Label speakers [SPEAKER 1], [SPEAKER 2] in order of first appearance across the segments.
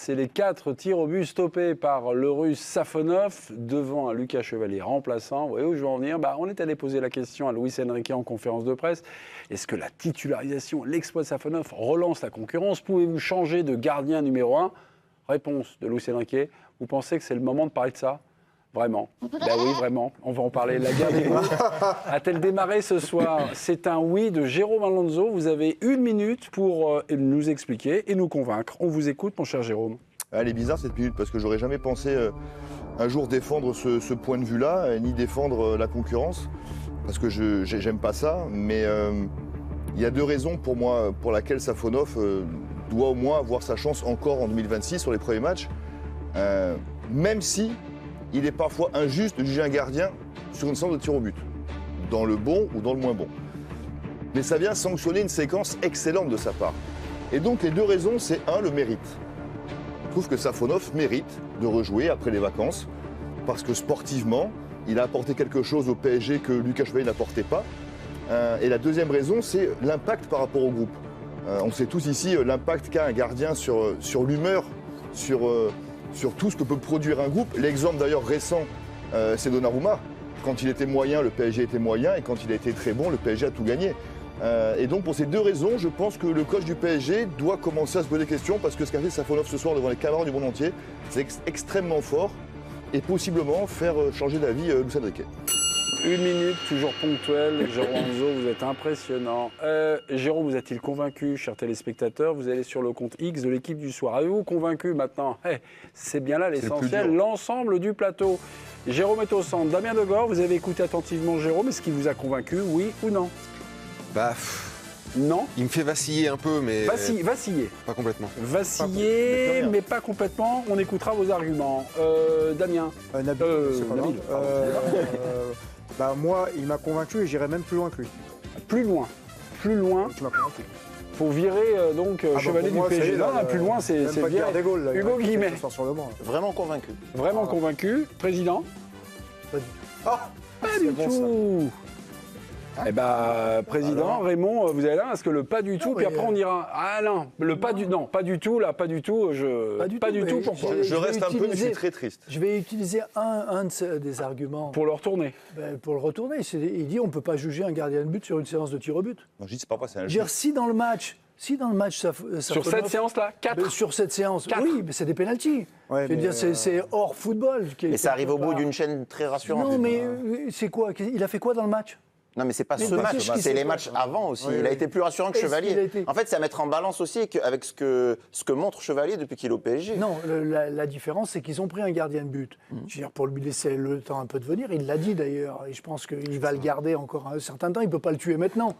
[SPEAKER 1] c'est les 4 tirs au but stoppés par le Russe Safonov devant un Lucas Chevalier remplaçant. Vous voyez où je veux en venir? On est allé poser la question à Luis Enrique en conférence de presse. Est-ce que la titularisation, l'exploit de Safonov relance la concurrence? Pouvez-vous changer de gardien numéro 1? Réponse de Luis Enrique. Vous pensez que c'est le moment de parler de ça? Vraiment? Ben oui, vraiment. On va en parler. La guerre des mots a-t-elle démarré ce soir? C'est un oui de Jérôme Alonso. Vous avez 1 minute pour nous expliquer et nous convaincre. On vous écoute, mon cher Jérôme.
[SPEAKER 2] Elle est bizarre cette minute parce que j'aurais jamais pensé un jour défendre ce point de vue-là, ni défendre la concurrence, parce que j'aime pas ça. Mais il y a 2 raisons pour moi pour lesquelles Safonov doit au moins avoir sa chance encore en 2026 sur les premiers matchs, même si il est parfois injuste de juger un gardien sur une séance de tir au but, dans le bon ou dans le moins bon. Mais ça vient sanctionner une séquence excellente de sa part. Et donc les 2 raisons, c'est le mérite. Je trouve que Safonov mérite de rejouer après les vacances, parce que sportivement, il a apporté quelque chose au PSG que Lucas Chevalier n'apportait pas. Et la deuxième raison, c'est l'impact par rapport au groupe. On sait tous ici l'impact qu'a un gardien sur l'humeur, sur tout ce que peut produire un groupe. L'exemple d'ailleurs récent, c'est Donnarumma. Quand il était moyen, le PSG était moyen, et quand il a été très bon, le PSG a tout gagné. Et donc pour ces 2 raisons, je pense que le coach du PSG doit commencer à se poser des questions, parce que ce qu'a fait Safonov ce soir devant les caméras du monde entier, c'est extrêmement fort, et possiblement faire changer d'avis Luis Enrique.
[SPEAKER 1] 1 minute, toujours ponctuelle. Jérôme Alonso, vous êtes impressionnant. Jérôme, vous a-t-il convaincu, chers téléspectateurs? Vous allez sur le compte X de l'équipe du soir. Avez-vous convaincu maintenant? C'est bien là l'essentiel, l'ensemble du plateau. Jérôme est au centre. Damien Degore, vous avez écouté attentivement Jérôme. Est-ce qu'il vous a convaincu, oui ou non? Non.
[SPEAKER 3] Il me fait vaciller un peu, mais...
[SPEAKER 1] Vaciller.
[SPEAKER 3] Pas complètement.
[SPEAKER 1] Vaciller, mais pas complètement. On écoutera vos arguments. Damien.
[SPEAKER 4] Nabil, c'est pas Nabil. Moi, il m'a convaincu et j'irai même plus loin que lui.
[SPEAKER 1] Plus loin.
[SPEAKER 4] Tu m'as convaincu.
[SPEAKER 1] Faut virer Chevalier du PSG. Non, plus loin, c'est virer. Hugo Guillemet.
[SPEAKER 5] Vraiment convaincu.
[SPEAKER 1] Vraiment convaincu. Président?
[SPEAKER 4] Pas du tout.
[SPEAKER 1] Pas du tout. Président, Raymond, vous allez là, est-ce que le pas du tout, puis après on ira. Ah non, pas du tout, là, pas du tout, pas du tout, pourquoi?
[SPEAKER 2] Je reste un peu, mais je suis très triste.
[SPEAKER 6] Je vais utiliser un des arguments.
[SPEAKER 1] Pour le retourner.
[SPEAKER 6] Pour le retourner. Il dit on ne peut pas juger un gardien de but sur une séance de tir au but.
[SPEAKER 2] Non, je dis c'est pas vrai, c'est un
[SPEAKER 6] jeu. Si dans le match, ça
[SPEAKER 1] sur cette séance-là, 4.
[SPEAKER 6] Sur cette séance, 4. Oui, mais c'est des pénaltys.
[SPEAKER 4] Ouais,
[SPEAKER 6] c'est hors football.
[SPEAKER 5] Mais ça arrive au bout d'une chaîne très rassurante.
[SPEAKER 6] Non, mais c'est quoi? Il a fait quoi dans le match?
[SPEAKER 5] Non, mais c'est pas ce match, c'est les matchs avant aussi. Il a été plus rassurant que Chevalier. En fait, c'est à mettre en balance aussi avec ce que montre Chevalier depuis qu'il est au PSG.
[SPEAKER 6] Non, la différence, c'est qu'ils ont pris un gardien de but. Je veux dire, pour lui laisser le temps un peu de venir, il l'a dit d'ailleurs, et je pense qu'il va le garder encore un certain temps. Il ne peut pas le tuer maintenant.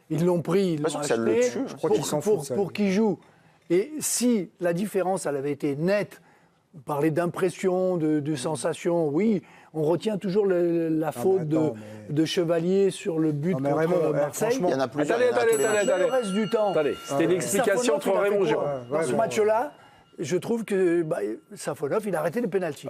[SPEAKER 6] Ils l'ont pris, ils l'ont acheté pour qu'il joue. Et si la différence, elle avait été nette, parler d'impression, de sensation, oui, on retient toujours la faute de Chevalier sur le but contre Marseille.
[SPEAKER 5] Il y en a plusieurs.
[SPEAKER 1] Attendez.
[SPEAKER 6] Le reste du temps.
[SPEAKER 1] C'était l'explication entre Raymond et Jérôme.
[SPEAKER 6] Dans ce match-là, je trouve que Safonov, il a arrêté les pénaltys.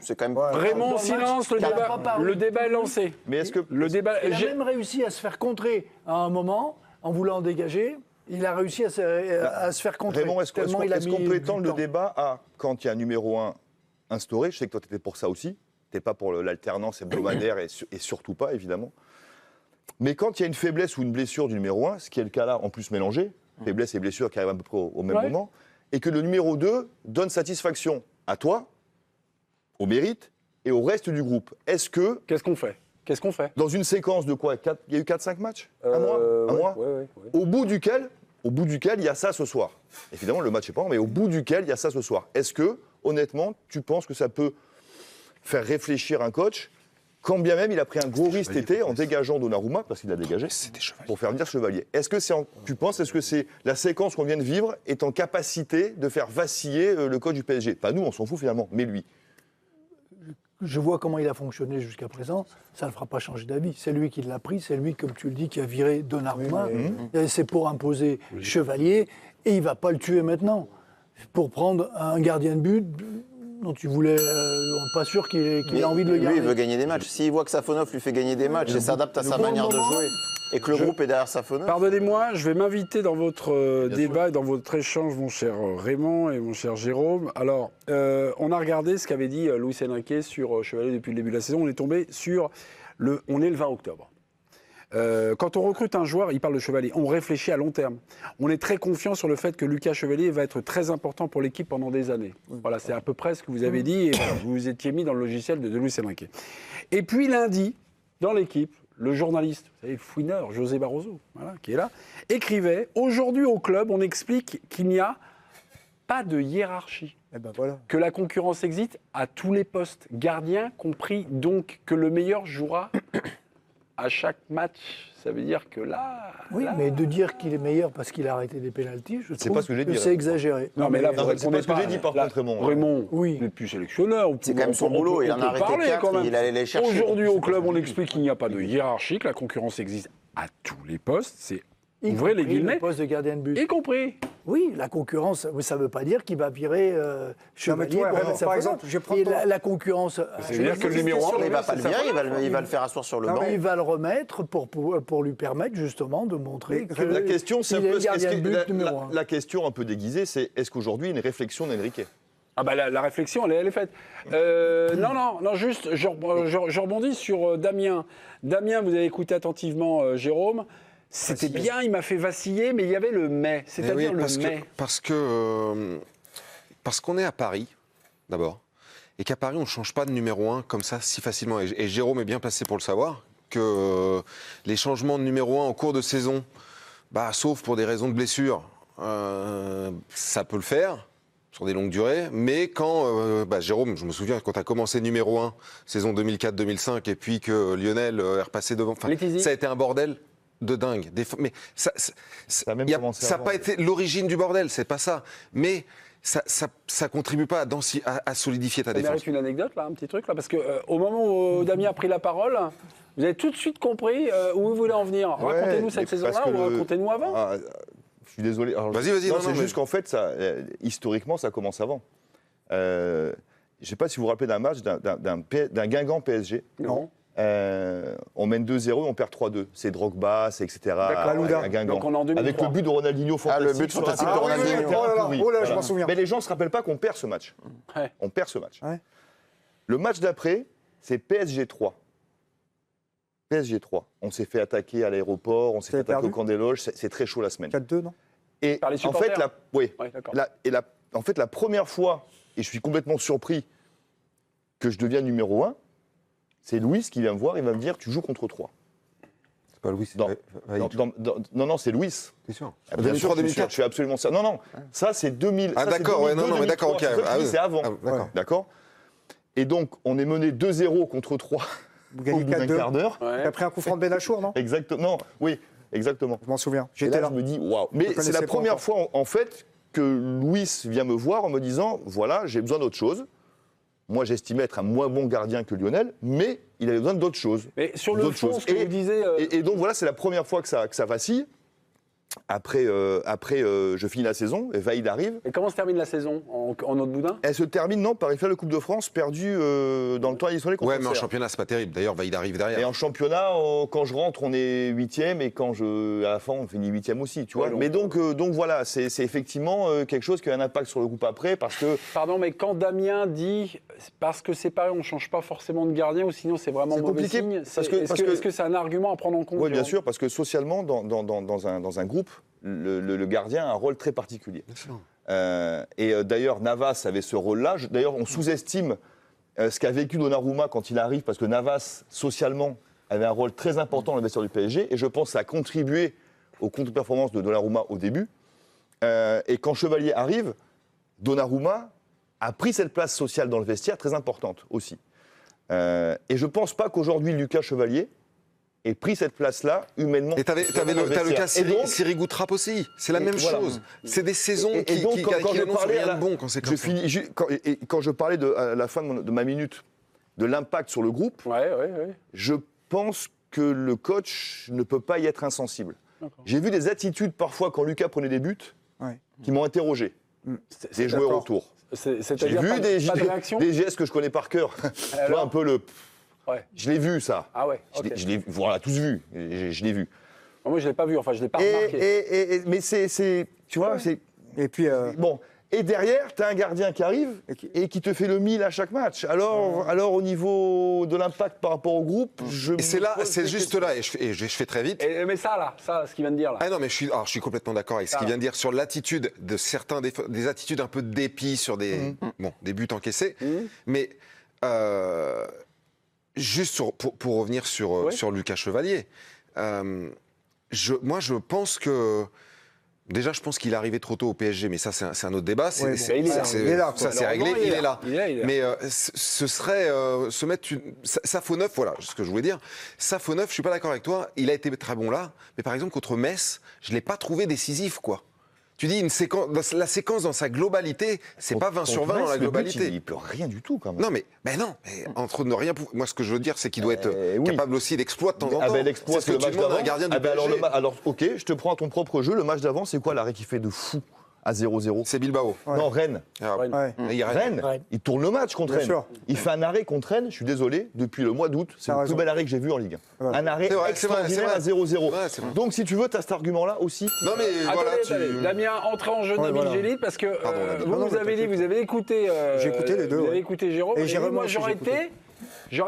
[SPEAKER 5] C'est quand même...
[SPEAKER 1] Raymond, silence, le débat est lancé.
[SPEAKER 2] Mais est-ce que
[SPEAKER 6] il a même réussi à se faire contrer à un moment, en voulant dégager. Il a réussi à se faire contrer.
[SPEAKER 2] Raymond, est-ce qu'on peut étendre le débat à quand il y a un numéro 1 instauré? Je sais que toi, tu étais pour ça aussi. Tu n'es pas pour l'alternance hebdomadaire et surtout pas, évidemment. Mais quand il y a une faiblesse ou une blessure du numéro 1, ce qui est le cas là, en plus mélangé, faiblesse et blessure qui arrivent à peu près au même moment, et que le numéro 2 donne satisfaction à toi, au mérite, et au reste du groupe. Est-ce que...
[SPEAKER 1] Qu'est-ce qu'on fait? Dans
[SPEAKER 2] une séquence de quoi? Il y a eu 4-5 matchs? Un mois?
[SPEAKER 1] Ouais.
[SPEAKER 2] Au bout duquel, il y a ça ce soir. Évidemment, le match est pas bon, mais au bout duquel, il y a ça ce soir. Est-ce que, honnêtement, tu penses que ça peut faire réfléchir un coach, quand bien même il a pris un gros risque cet été en dégageant Donnarumma, parce qu'il l'a dégagé, pour faire venir Chevalier? Est-ce que c'est la séquence qu'on vient de vivre est en capacité de faire vaciller le coach du PSG? Pas nous, on s'en fout finalement, mais lui.
[SPEAKER 6] Je vois comment il a fonctionné jusqu'à présent, ça ne le fera pas changer d'avis. C'est lui qui l'a pris, c'est lui, comme tu le dis, qui a viré Donnarumma. C'est pour imposer Chevalier, et il ne va pas le tuer maintenant. Pour prendre un gardien de but dont tu voulais... on n'est pas sûr qu'il ait envie de le garder.
[SPEAKER 5] Lui, il veut gagner des matchs. S'il voit que Safonov lui fait gagner des matchs et s'adapte à sa manière de jouer... et que le groupe est derrière Safonov.
[SPEAKER 1] Pardonnez-moi, je vais m'inviter dans votre débat et dans votre échange, mon cher Raymond et mon cher Jérôme. Alors, on a regardé ce qu'avait dit Luis Enrique sur Chevalier depuis le début de la saison. On est tombé sur on est le 20 octobre. Quand on recrute un joueur, il parle de Chevalier, on réfléchit à long terme. On est très confiant sur le fait que Lucas Chevalier va être très important pour l'équipe pendant des années. Voilà, c'est à peu près ce que vous avez dit et vous vous étiez mis dans le logiciel de Luis Enrique. Et puis lundi, dans l'équipe, le journaliste, vous savez, le fouineur, José Barroso, voilà, qui est là, écrivait « Aujourd'hui au club, on explique qu'il n'y a pas de hiérarchie. Que la concurrence existe à tous les postes, gardiens compris, donc que le meilleur jouera à chaque match. » Ça veut dire que là...
[SPEAKER 6] Oui, mais de dire qu'il est meilleur parce qu'il a arrêté des pénaltys, je trouve
[SPEAKER 2] pas ce que j'ai dit,
[SPEAKER 6] c'est exagéré.
[SPEAKER 1] Non, mais là,
[SPEAKER 2] c'est pas ce que j'ai dit par contre, Raymond.
[SPEAKER 1] Raymond,
[SPEAKER 6] oui.
[SPEAKER 1] vous n'êtes plus sélectionneur.
[SPEAKER 5] C'est quand même son boulot, il en a arrêté 4, il allait les chercher.
[SPEAKER 1] Aujourd'hui, au club, on explique qu'il n'y a pas de hiérarchie, que la concurrence existe à tous les postes. C'est ouvrez les guillemets.
[SPEAKER 6] Le poste de gardien de but.
[SPEAKER 1] Y compris.
[SPEAKER 6] Oui, la concurrence, ça ne veut pas dire qu'il va virer Chevalier.
[SPEAKER 4] Par exemple, je prends
[SPEAKER 6] la concurrence...
[SPEAKER 1] C'est-à-dire que le numéro 1...
[SPEAKER 5] Il ne va pas le virer, il va le faire asseoir sur le banc.
[SPEAKER 6] Il va le remettre pour lui permettre justement de montrer que
[SPEAKER 2] la question, c'est un peu
[SPEAKER 6] la
[SPEAKER 2] question un peu déguisée, c'est est-ce qu'aujourd'hui il y a une réflexion d'Enrique?
[SPEAKER 1] Ah bah la réflexion, elle est faite. Non, juste, je rebondis sur Damien. Damien, vous avez écouté attentivement Jérôme. C'était bien, il m'a fait vaciller, mais il y avait le mais. C'est-à-dire
[SPEAKER 3] parce qu'on est à Paris, d'abord, et qu'à Paris, on ne change pas de numéro 1 comme ça si facilement. Et Jérôme est bien placé pour le savoir, que les changements de numéro 1 en cours de saison, sauf pour des raisons de blessure, ça peut le faire sur des longues durées, mais quand, Jérôme, je me souviens, quand tu as commencé numéro 1, saison 2004-2005, et puis que Lionel est repassé devant, ça a été un bordel de dingue. Mais ça n'a pas été l'origine du bordel, c'est pas ça. Mais ça contribue pas à solidifier ta défense.
[SPEAKER 1] Ça mérite une anecdote, là, un petit truc, là, parce qu'au moment où Damien a pris la parole, vous avez tout de suite compris où vous voulez en venir. Racontez-nous cette saison-là ou racontez-nous avant.
[SPEAKER 2] Je suis désolé.
[SPEAKER 3] Vas-y.
[SPEAKER 2] C'est juste qu'en fait, historiquement, ça commence avant. Je ne sais pas si vous vous rappelez d'un match d'un Guingamp PSG.
[SPEAKER 1] Non.
[SPEAKER 2] On mène 2-0 et on perd 3-2. C'est Drogba, c'est etc. À Guingamp.
[SPEAKER 1] Donc on est en 2003.
[SPEAKER 2] Avec le but de Ronaldinho fantastique.
[SPEAKER 5] Le but fantastique de Ronaldinho.
[SPEAKER 4] Je m'en souviens.
[SPEAKER 2] Mais les gens ne se rappellent pas qu'on perd ce match.
[SPEAKER 1] Ouais.
[SPEAKER 2] On perd ce match.
[SPEAKER 4] Ouais.
[SPEAKER 2] Le match d'après, c'est PSG 3. PSG 3. On s'est fait attaquer à l'aéroport, on s'est fait attaquer au camp des loges. C'est très chaud la semaine.
[SPEAKER 4] 4-2, non?
[SPEAKER 2] Et
[SPEAKER 1] par les
[SPEAKER 2] en fait,
[SPEAKER 1] d'accord.
[SPEAKER 2] en fait, la première fois, et je suis complètement surpris que je deviens numéro 1, c'est Louis qui vient me voir, il va me dire tu joues contre 3.
[SPEAKER 3] C'est pas Louis,
[SPEAKER 2] non, c'est Louis.
[SPEAKER 3] T'es sûr?
[SPEAKER 2] Bien sûr, 2004. Je suis absolument ça. Non, ça c'est 2000.
[SPEAKER 3] Ah d'accord, mais d'accord, ok.
[SPEAKER 2] C'est avant. D'accord. Et donc, on est mené 2-0 contre 3.
[SPEAKER 4] Vous gagnez 4-2.
[SPEAKER 2] Quart d'heure.
[SPEAKER 4] Tu as pris un coup franc de Benachour, non?
[SPEAKER 2] Exactement. Oui, exactement.
[SPEAKER 4] Je m'en souviens.
[SPEAKER 2] Et là, je me dis waouh. Mais c'est la première fois, en fait, que Louis vient me voir en me disant voilà, j'ai besoin d'autre chose. Moi, j'estimais être un moins bon gardien que Lionel, mais il avait besoin d'autres choses.
[SPEAKER 1] Mais sur le fond, ce que vous disiez...
[SPEAKER 2] Et donc voilà, c'est la première fois que ça vacille. Après, je finis la saison, et Vaïd arrive.
[SPEAKER 1] Et comment se termine la saison en autre boudin?
[SPEAKER 2] Elle se termine, par effet de Coupe de France, perdue dans le temps additionnel contre
[SPEAKER 3] mais en championnat, c'est pas terrible. D'ailleurs, Vaïd arrive derrière.
[SPEAKER 2] Et en championnat, quand je rentre, on est 8e, et à la fin, on finit 8e aussi, tu vois. Mais donc voilà, c'est effectivement quelque chose qui a un impact sur le groupe après, parce que...
[SPEAKER 1] Pardon, mais quand Damien dit, parce que c'est pareil, on ne change pas forcément de gardien, ou sinon c'est vraiment mauvais signe, est-ce que c'est un argument à prendre en compte?
[SPEAKER 2] Oui, bien sûr, parce que socialement, dans un groupe, le gardien a un rôle très particulier. Et d'ailleurs, Navas avait ce rôle-là. D'ailleurs, on sous-estime ce qu'a vécu Donnarumma quand il arrive, parce que Navas, socialement, avait un rôle très important dans le vestiaire du PSG. Et je pense que ça a contribué aux contre-performances de Donnarumma au début. Et quand Chevalier arrive, Donnarumma a pris cette place sociale dans le vestiaire très importante aussi. Et je ne pense pas qu'aujourd'hui, Lucas Chevalier ait pris cette place-là humainement.
[SPEAKER 3] Et t'as le cas Sirigu Trapp aussi. C'est la même chose. C'est des saisons qui annoncent rien de bon quand c'est comme ça.
[SPEAKER 2] Quand je parlais à la fin de ma minute de l'impact sur le groupe, je pense que le coach ne peut pas y être insensible. J'ai vu des attitudes parfois quand Lucas prenait des buts qui m'ont interrogé. Des joueurs autour. J'ai vu des gestes que je connais par cœur. Tu vois, un peu le... Je l'ai vu, ça.
[SPEAKER 1] Ah ouais,
[SPEAKER 2] On l'a tous vu. Je l'ai vu.
[SPEAKER 1] Moi, je l'ai pas vu. Enfin, je l'ai pas remarqué.
[SPEAKER 2] Mais tu vois, c'est.
[SPEAKER 4] Et puis,
[SPEAKER 2] Bon. Et derrière, tu as un gardien qui arrive et qui te fait le 1000 à chaque match. Alors au niveau de l'impact par rapport au groupe,
[SPEAKER 3] c'est juste là, et je fais très vite.
[SPEAKER 1] Mais ça, ce qu'il vient de dire là.
[SPEAKER 3] Ah non, mais je suis complètement d'accord avec ce qu'il vient de dire sur l'attitude de certains, des attitudes un peu de dépit sur des buts encaissés. Mais juste pour revenir sur Lucas Chevalier, moi je pense que. Déjà, je pense qu'il est arrivé trop tôt au PSG, mais ça, c'est un autre débat.
[SPEAKER 4] Il est là.
[SPEAKER 3] Ça, c'est réglé, il est là.
[SPEAKER 1] Il est là.
[SPEAKER 3] Mais ce serait se mettre Safonov, voilà ce que je voulais dire. Safonov, je suis pas d'accord avec toi, il a été très bon là, mais par exemple, contre Metz, je l'ai pas trouvé décisif, quoi. Tu dis la séquence dans sa globalité, c'est pas 20 sur 20 dans la globalité.
[SPEAKER 2] Il peut rien du tout, quand même.
[SPEAKER 3] Non, mais entre ne rien. Moi, ce que je veux dire, c'est qu'il doit être capable aussi d'exploit de temps en temps.
[SPEAKER 2] L'exploit, c'est le match d'avant.
[SPEAKER 3] Gardien du PSG.
[SPEAKER 2] Alors, ok, je te prends à ton propre jeu. Le match d'avant, c'est quoi l'arrêt qui fait de fou à 0-0?
[SPEAKER 3] C'est Bilbao.
[SPEAKER 2] Non, Rennes. Rennes, il tourne le match contre Rennes. Il fait un arrêt contre Rennes, je suis désolé, depuis le mois d'août, c'est le plus bel arrêt que j'ai vu en Ligue 1. Un arrêt extraordinaire à 0-0. Donc si tu veux, tu as cet argument-là aussi.
[SPEAKER 3] Non mais
[SPEAKER 1] Attendez, Damien, entrez en jeu Nabil Gélite, parce que vous avez écouté...
[SPEAKER 4] J'ai écouté les deux.
[SPEAKER 1] Vous avez écouté Jérôme,
[SPEAKER 4] et
[SPEAKER 1] moi j'aurais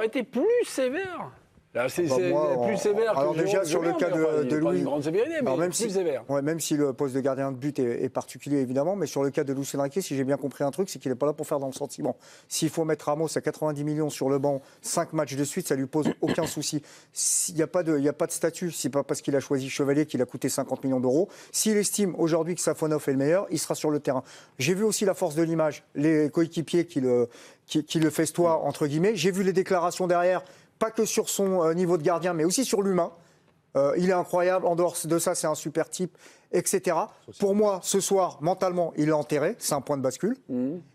[SPEAKER 1] été plus sévère. Là, c'est plus sévère que
[SPEAKER 4] alors déjà sur le cas de Louis,
[SPEAKER 1] pas une grande sévérité, mais plus sévère.
[SPEAKER 4] Même si le poste de gardien de but est particulier évidemment, mais sur le cas de Luis Enrique, si j'ai bien compris un truc, c'est qu'il n'est pas là pour faire dans le sentiment. S'il faut mettre Ramos à 90 millions sur le banc, 5 matchs de suite, ça lui pose aucun souci. Il n'y a pas de statut, c'est pas parce qu'il a choisi Chevalier qu'il a coûté 50 millions d'euros. S'il estime aujourd'hui que Safonov est le meilleur, il sera sur le terrain. J'ai vu aussi la force de l'image, les coéquipiers qui le festoient entre guillemets. J'ai vu les déclarations derrière. Pas que sur son niveau de gardien, mais aussi sur l'humain. Il est incroyable. En dehors de ça, c'est un super type, etc. Pour moi, ce soir, mentalement, il est enterré. C'est un point de bascule.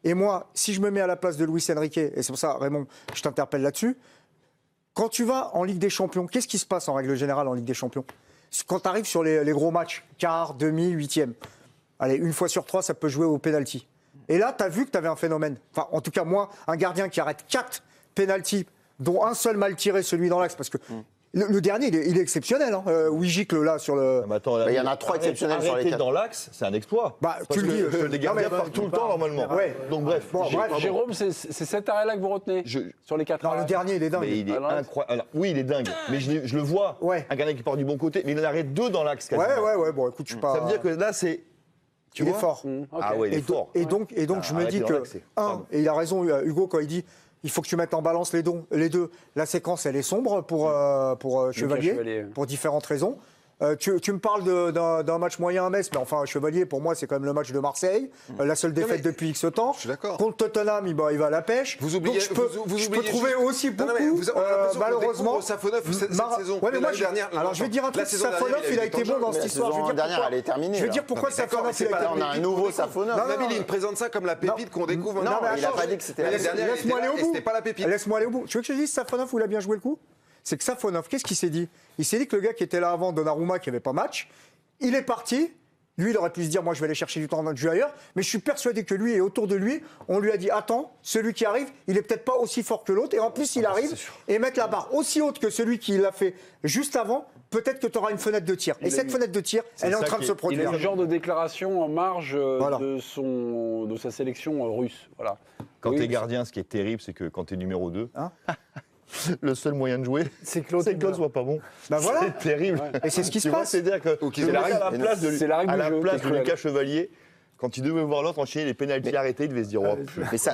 [SPEAKER 4] Et moi, si je me mets à la place de Luis Enrique, et c'est pour ça, Raymond, je t'interpelle là-dessus, quand tu vas en Ligue des Champions, qu'est-ce qui se passe en règle générale en Ligue des Champions? Quand tu arrives sur les gros matchs, quart, demi, huitième, allez, une fois sur 3, ça peut jouer au pénalty. Et là, tu as vu que tu avais un phénomène. Enfin, en tout cas, moi, un gardien qui arrête 4 pénaltys, dont un seul mal tiré, celui dans l'axe, parce que le dernier, il est exceptionnel. Où il gicle là sur le.
[SPEAKER 5] Il y en a 3 exceptionnels sur les 4.
[SPEAKER 2] Dans l'axe, c'est un exploit.
[SPEAKER 4] Tu le dis.
[SPEAKER 2] Les gardiens partent tout le temps normalement.
[SPEAKER 4] Ouais.
[SPEAKER 2] Donc bref.
[SPEAKER 1] Jérôme, c'est cet arrêt-là que vous retenez sur les 4
[SPEAKER 4] Non, le dernier, il est dingue.
[SPEAKER 2] Mais il est incroyable. Oui, il est dingue. Mais je le vois. Un gardien qui part du bon côté, mais il en arrête 2 dans l'axe.
[SPEAKER 4] Ouais. Bon, écoute, je suis pas.
[SPEAKER 2] Ça veut dire que là, c'est.
[SPEAKER 4] Il est fort.
[SPEAKER 2] Ah ouais, il est fort.
[SPEAKER 4] Et donc, je me dis que et il a raison Hugo quand il dit. Il faut que tu mettes en balance les deux. La séquence, elle est sombre pour Chevalier, pour différentes raisons. Tu me parles d'un match moyen à Metz, mais enfin, Chevalier, pour moi, c'est quand même le match de Marseille. La seule défaite depuis X temps.
[SPEAKER 3] Je suis d'accord.
[SPEAKER 4] Contre Tottenham, il va à la pêche.
[SPEAKER 3] Vous oubliez,
[SPEAKER 4] donc je peux trouver aussi beaucoup, malheureusement.
[SPEAKER 3] Safonov, cette saison.
[SPEAKER 4] Ouais, mais moi, alors, je vais dire un truc. Safonov, il a été bon dans cette histoire.
[SPEAKER 5] La saison dernière, elle est terminée.
[SPEAKER 4] Je vais dire pourquoi Safonov, il a été bon.
[SPEAKER 5] On a un nouveau Safonov.
[SPEAKER 3] Nabil, il présente ça comme la pépite qu'on découvre.
[SPEAKER 5] Non, il n'a pas dit que c'était la dernière.
[SPEAKER 4] Laisse-moi aller au bout.
[SPEAKER 3] C'était pas la pépite.
[SPEAKER 4] Laisse-moi aller au bout. Tu veux que je te dise Safonov, où il a bien joué le coup? C'est que Safonov, qu'est-ce qu'il s'est dit? Il s'est dit que le gars qui était là avant, Donnarumma, qui n'avait pas match, il est parti. Lui, il aurait pu se dire, moi, je vais aller chercher du temps de jeu ailleurs. Mais je suis persuadé que lui et autour de lui, on lui a dit, attends, celui qui arrive, il est peut-être pas aussi fort que l'autre. Et en plus, il arrive et mettre la barre aussi haute que celui qui l'a fait juste avant. Peut-être que tu auras une fenêtre de tir. Et cette fenêtre de tir, elle est en train de se produire.
[SPEAKER 1] Il a eu ce genre de déclaration en marge de sa sélection russe. Voilà.
[SPEAKER 2] Quand tu es gardien, ce qui est terrible, c'est que quand tu es numéro 2, le seul moyen de jouer, c'est que l'autre soit pas bon.
[SPEAKER 4] Voilà.
[SPEAKER 2] C'est terrible.
[SPEAKER 4] Ouais. Et c'est ce qui se passe.
[SPEAKER 2] C'est-à-dire que
[SPEAKER 1] c'est la place
[SPEAKER 2] de Lucas Chevalier. Quand il devait voir l'autre enchaîner les pénaltys arrêtés, il devait se dire oh,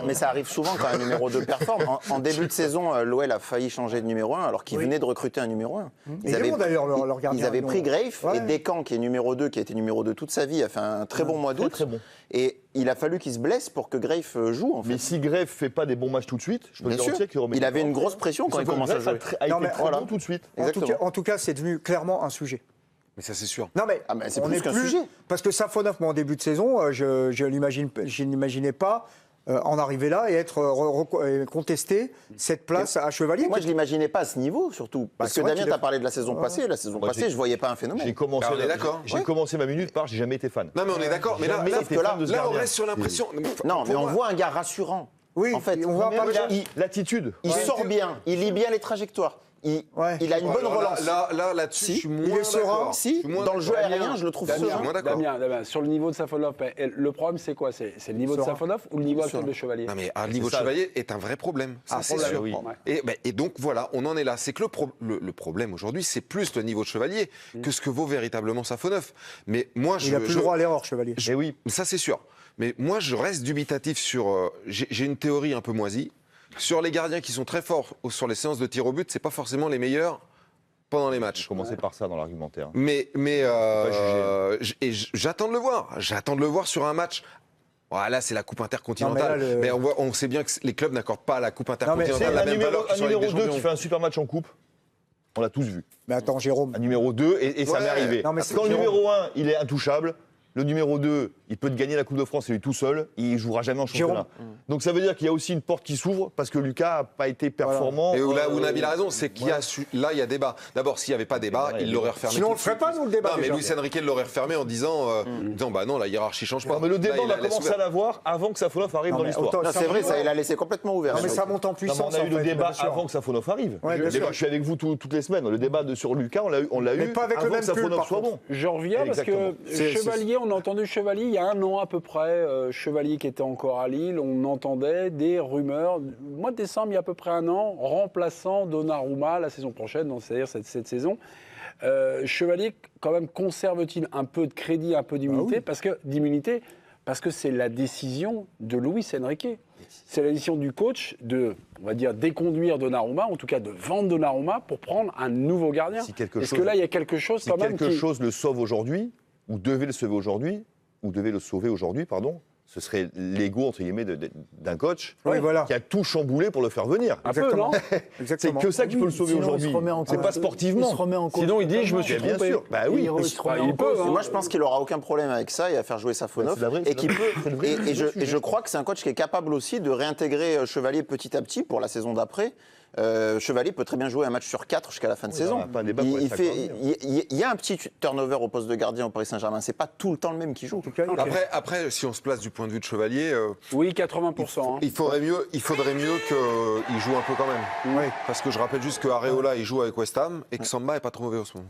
[SPEAKER 5] mais ça arrive souvent quand un numéro 2 performe. En début de saison, l'OL a failli changer de numéro 1 alors qu'il venait de recruter un numéro 1. Ils avaient pris Greif et Descamps, qui est numéro 2, qui a été numéro 2 toute sa vie, a fait un très bon mois d'août.
[SPEAKER 2] Très bon.
[SPEAKER 5] Et il a fallu qu'il se blesse pour que Greif joue. En fait.
[SPEAKER 2] Mais si Greif fait pas des bons matchs tout de suite, je peux te garantir qu'il remet.
[SPEAKER 5] Il avait une grosse pression quand il commence à jouer.
[SPEAKER 2] Il a été très bon tout de suite.
[SPEAKER 4] En tout cas, c'est devenu clairement un sujet.
[SPEAKER 3] Mais ça, c'est sûr.
[SPEAKER 4] Non, mais
[SPEAKER 5] c'est plus qu'un sujet.
[SPEAKER 4] Parce que Safonov, moi, en début de saison, je n'imaginais pas en arriver là et contester cette place à Chevalier.
[SPEAKER 5] Moi, je ne l'imaginais pas à ce niveau, surtout. Parce que Damien, tu as parlé de la saison passée. La saison passée, je ne voyais pas un phénomène.
[SPEAKER 2] J'ai commencé ma minute par j'ai jamais été fan.
[SPEAKER 3] Non, mais on est d'accord. Mais là, on reste sur l'impression.
[SPEAKER 5] Non, mais on voit un gars rassurant.
[SPEAKER 4] Oui,
[SPEAKER 5] en fait,
[SPEAKER 4] on voit pas
[SPEAKER 2] l'attitude.
[SPEAKER 5] Il sort bien, il lit bien les trajectoires. il a une bonne relance.
[SPEAKER 3] Là-dessus, je suis moins
[SPEAKER 5] il est serein.
[SPEAKER 3] Si,
[SPEAKER 5] dans le jeu aérien, je le trouve serein.
[SPEAKER 1] Damien, sur le niveau de Safonov, le problème c'est quoi? C'est le niveau de Safonov ou le niveau actuel de Chevalier?
[SPEAKER 3] Non mais un niveau de Chevalier est un vrai problème. Ça, c'est sûr.
[SPEAKER 2] Oui.
[SPEAKER 3] Et donc voilà, on en est là. C'est que le problème aujourd'hui, c'est plus le niveau de Chevalier que ce que vaut véritablement Safonov. Mais moi,
[SPEAKER 4] il n'a plus le droit à l'erreur, Chevalier.
[SPEAKER 3] Oui, ça c'est sûr. Mais moi, je reste dubitatif sur. J'ai une théorie un peu moisie. Sur les gardiens qui sont très forts sur les séances de tir au but, c'est pas forcément les meilleurs pendant les matchs.
[SPEAKER 2] Commencer par ça dans l'argumentaire.
[SPEAKER 3] Mais j'attends de le voir. J'attends de le voir sur un match. Voilà, c'est la Coupe intercontinentale. Non, mais on sait bien que les clubs n'accordent pas à la Coupe intercontinentale la même valeur que sur la Ligue des Champions.
[SPEAKER 2] Un numéro 2 qui fait un super match en Coupe, on l'a tous vu.
[SPEAKER 4] Mais attends, Jérôme.
[SPEAKER 2] Un numéro 2, et ça m'est arrivé.
[SPEAKER 4] Non, mais
[SPEAKER 2] quand le numéro 1, il est intouchable, le numéro 2, il peut te gagner la Coupe de France, lui tout seul, il jouera jamais en championnat. Donc ça veut dire qu'il y a aussi une porte qui s'ouvre parce que Lucas n'a pas été performant.
[SPEAKER 3] Et là où Nabil a raison, c'est qu'il y a là il y a débat. D'abord, s'il n'y avait pas débat, il l'aurait refermé.
[SPEAKER 4] Sinon on ne ferait pas nous le débat.
[SPEAKER 3] Non, mais Luis Enrique l'aurait refermé en disant bah non, la hiérarchie change pas.
[SPEAKER 2] Non, mais le débat, on a commencé à l'avoir avant que Safonov arrive dans l'histoire.
[SPEAKER 5] C'est vrai, ça, il a laissé complètement ouvert.
[SPEAKER 4] Non, mais ça monte en puissance.
[SPEAKER 2] On a eu le débat avant que Safonov arrive. Je suis avec vous toutes les semaines. Le débat sur Lucas, on l'a eu.
[SPEAKER 4] Mais pas avec le même
[SPEAKER 2] Safonov soit bon.
[SPEAKER 1] Je reviens parce que Chevalier, on a entendu Chevalier il y a un an à peu près, Chevalier qui était encore à Lille, on entendait des rumeurs. Mois de décembre, il y a à peu près un an, remplaçant Donnarumma la saison prochaine, c'est-à-dire cette saison. Chevalier, quand même, conserve-t-il un peu de crédit, un peu d'immunité parce que c'est la décision de Luis Enrique. C'est la décision du coach de, on va dire, déconduire Donnarumma, en tout cas de vendre Donnarumma pour prendre un nouveau gardien. Est-ce que là, il y a quelque chose quand même
[SPEAKER 2] quelque chose le sauve aujourd'hui, ou devait le sauver aujourd'hui, pardon, ce serait l'ego, entre guillemets, d'un coach qui a tout chamboulé pour le faire venir.
[SPEAKER 1] Exactement.
[SPEAKER 2] C'est que ça qui peut le sauver aujourd'hui. C'est pas sportivement.
[SPEAKER 6] Il se remet en cause.
[SPEAKER 1] Sinon, il dit, je me suis trompé.
[SPEAKER 2] Bien sûr. Bah oui.
[SPEAKER 1] Il peut.
[SPEAKER 5] Moi, je pense qu'il n'aura aucun problème avec ça et à faire jouer Safonov. Et je crois que c'est un coach qui est capable aussi de réintégrer Chevalier petit à petit pour la saison d'après. Chevalier peut très bien jouer un match sur 4 jusqu'à la fin de saison. Il y a un petit turnover au poste de gardien au Paris Saint-Germain. C'est pas tout le temps le même qui joue.
[SPEAKER 3] Après, si on se place du point de vue de Chevalier,
[SPEAKER 1] oui, 80%.
[SPEAKER 3] Il faudrait mieux qu'il joue un peu quand même.
[SPEAKER 4] Oui.
[SPEAKER 3] Parce que je rappelle juste que Areola il joue avec West Ham et que Samba est pas trop mauvais en ce moment.